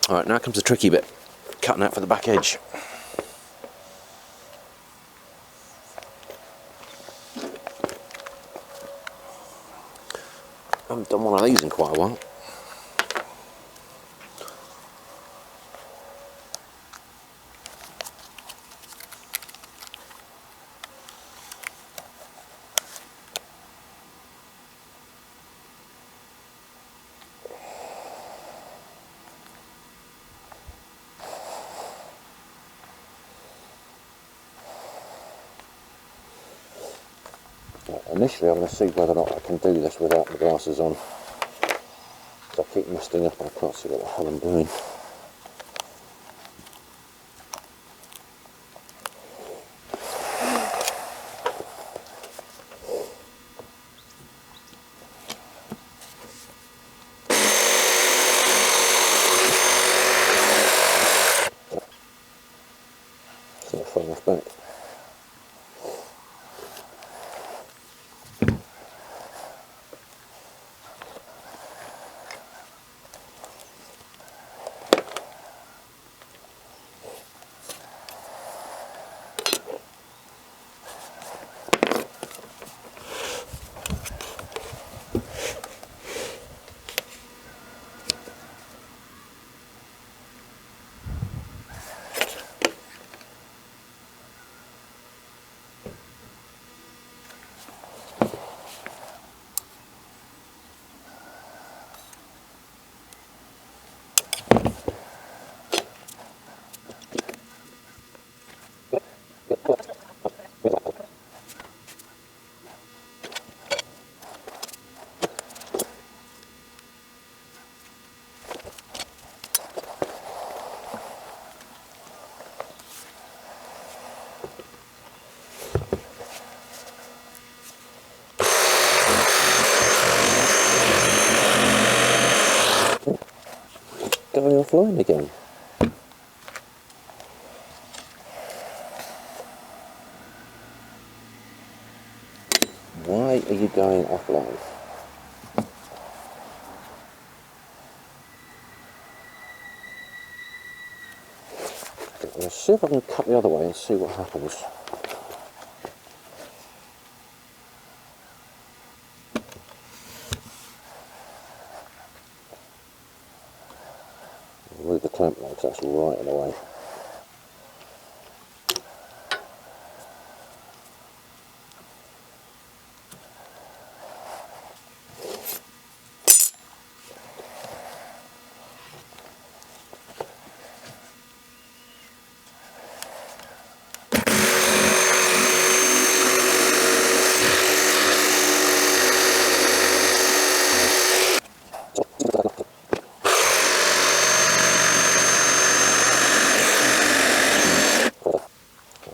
Alright, now comes the tricky bit, cutting out for the back edge. I haven't done one of these in quite a while. Initially I'm going to see whether or not I can do this without the glasses on. I keep messing up and I can't see what the hell I'm doing. It's not far enough back. Going offline again. Why are you going offline? Let's see if I can cut the other way and see what happens. Remove the clamp now because that's right in the way.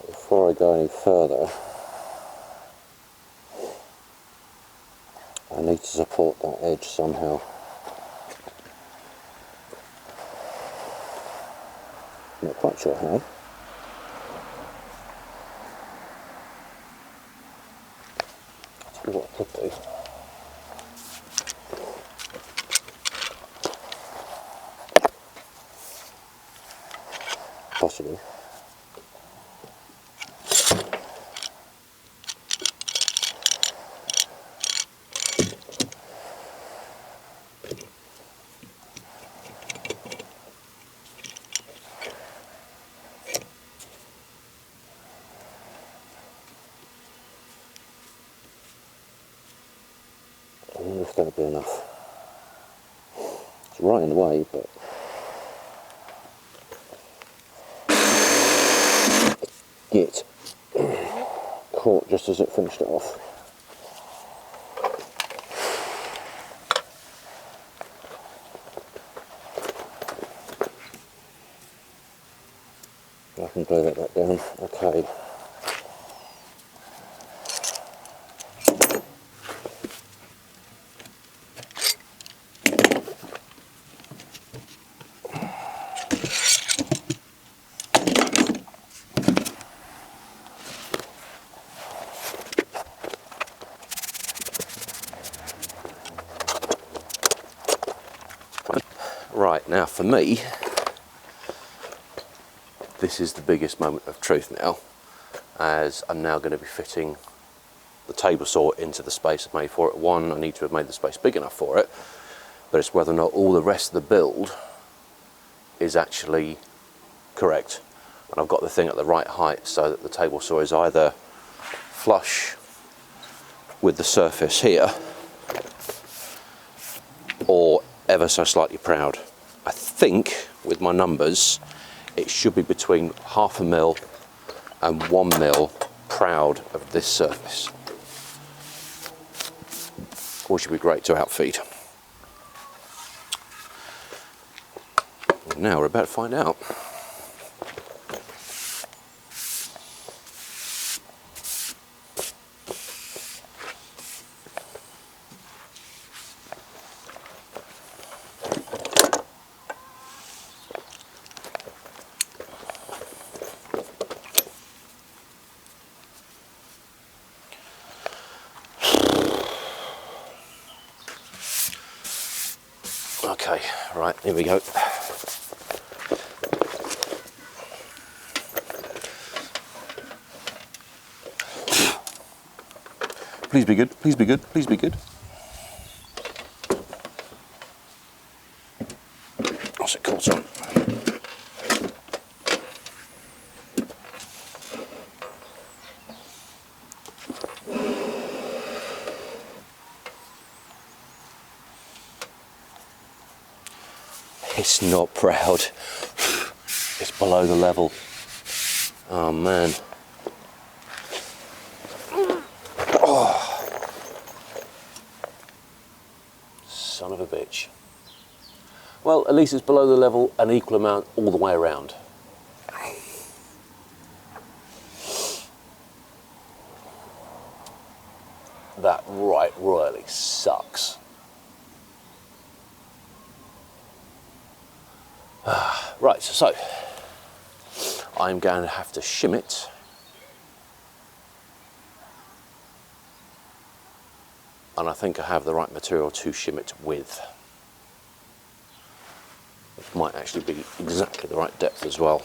Before I go any further, I need to support that edge somehow. Not quite sure how. That's what I could do. Possibly. I wonder if that'll be enough. It's right in the way, but it caught just as it finished it off. I can glue that back down. Okay. Right, now for me, this is the biggest moment of truth now, as I'm now going to be fitting the table saw into the space I've made for it. One, I need to have made the space big enough for it, but it's whether or not all the rest of the build is actually correct. And I've got the thing at the right height so that the table saw is either flush with the surface here or ever so slightly proud. I think with my numbers it should be between 0.5 mil and 1 mil proud of this surface, which would be great to outfeed. Now we're about to find out. Okay, right, here we go. Please be good, please be good, please be good. What's it called, son? It's not proud. It's below the level. Oh man. Oh. Son of a bitch. Well, at least it's below the level an equal amount all the way around. That royally sucks. Right, so I'm going to have to shim it. And I think I have the right material to shim it with. It might actually be exactly the right depth as well.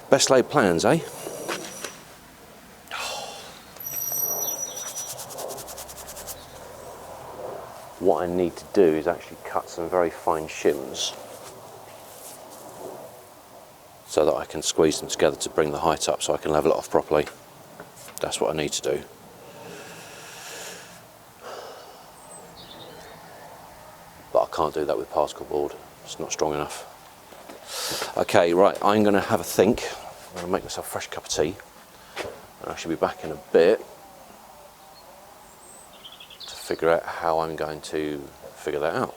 Best laid plans, eh? What I need to do is actually cut some very fine shims so that I can squeeze them together to bring the height up so I can level it off properly. That's what I need to do. But I can't do that with particle board. It's not strong enough. Okay, right, I'm going to have a think. I'm going to make myself a fresh cup of tea. And I should be back in a bit to figure out how I'm going to figure that out.